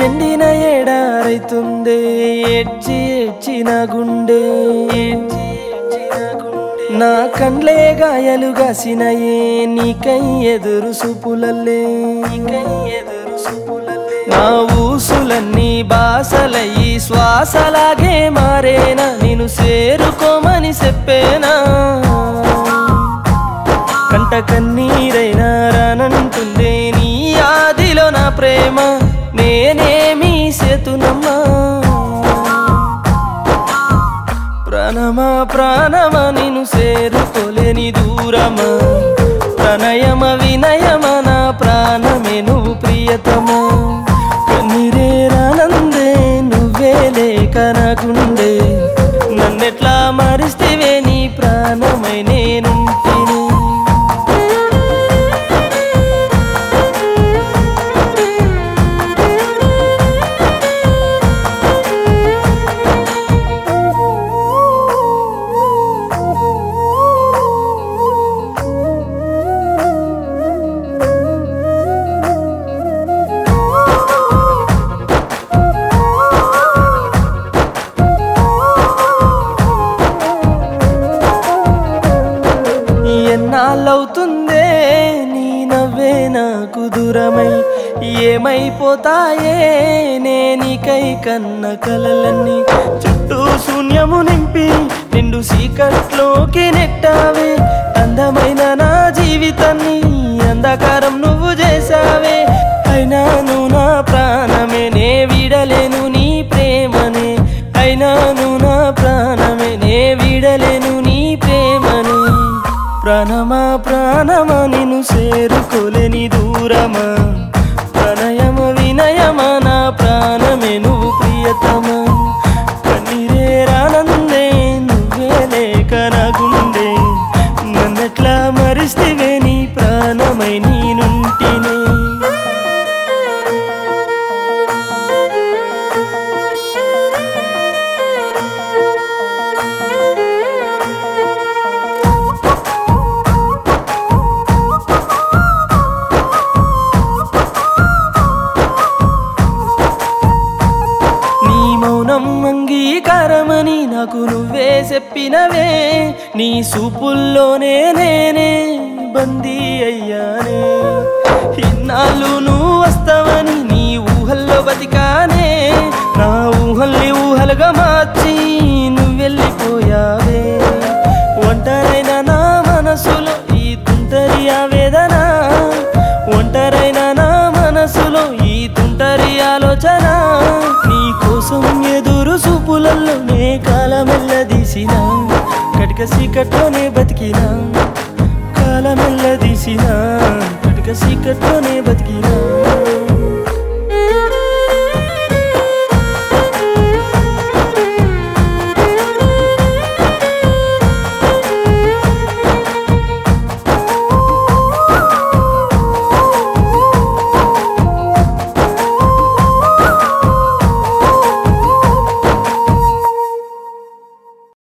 ఎండిన ఏడారైతుందే ఏడ్చి ఏడ్చిన గుండె నా కండ్లే గాయలు గాసినయే నీకై ఎదురు సూపులల్లే నా ఊసులన్నీ బాసలయ్యి శ్వాసలాగే మారేనా నిన్ను చేరుకోమని చెప్పేనా కంట కన్నీరైనా రానంటుందే నీ ఆదిలో నా ప్రేమ నేనేమీ సేతునమ్మా ప్రాణమా ప్రాణమా నిన్ను చేరుకోలేని దూరమా ప్రణయమ వినయమ నా ప్రాణమే నువ్వు ప్రియతమా కన్నీరే రానందే నువ్వే లేక నాకుండే నన్నెట్లా మరిస్తేవే నీ ప్రాణమై నేనుంటిని ఎన్నాళ్ళవుతుందే నీ నవ్వే నాకు దూరమై ఏమైపోతాయే నేనికై కన్న కలలన్నీ చుట్టూ శూన్యము నింపి నిండు చీకట్లోకి నెట్టావే అందమైన నా జీవితాన్ని అంధకారం నువ్వు చేసావే అయినా నువ్వు నా ప్రాణమే నే విడలేను నీ ప్రేమనే అయినా నువ్వు నా ప్రాణమే నే విడలేను నీ ప్రేమనే ప్రాణమా ప్రాణమా నిన్ను చేరుకోలేని దూరమా ప్రణయమ వినయమ నా ప్రాణమే నువ్వు ప్రియతమా కన్నీరే రానందే నువ్వే లేక నాగుండే నన్నెట్లా మరిస్తేవే నీ ప్రాణమై నేనుంటినే అంగీకారమని నాకు నువ్వే చెప్పినవే నీ చూపుల్లోనే నేనే బందీ అయ్యానే ఇన్నాళ్ళు నువ్వు వస్తావని నీ ఊహల్లో బతికానే నా ఊహల్ని ఊహలుగా మార్చి నువ్వెళ్ళిపోయావే ఒంటరైన నా మనసులో ఈ తుంటరి ఆవేదన ఒంటరైన నా మనసులో ఈ తుంటరి ఆలోచన నీ కోసం ఎదురు చూపులల్లో నే కాలమెల్లదీసిన కటిక సీకట్లోనే బతికినా కాలమెల్లదీసిన కటిక సీకట్లోనే బతికినా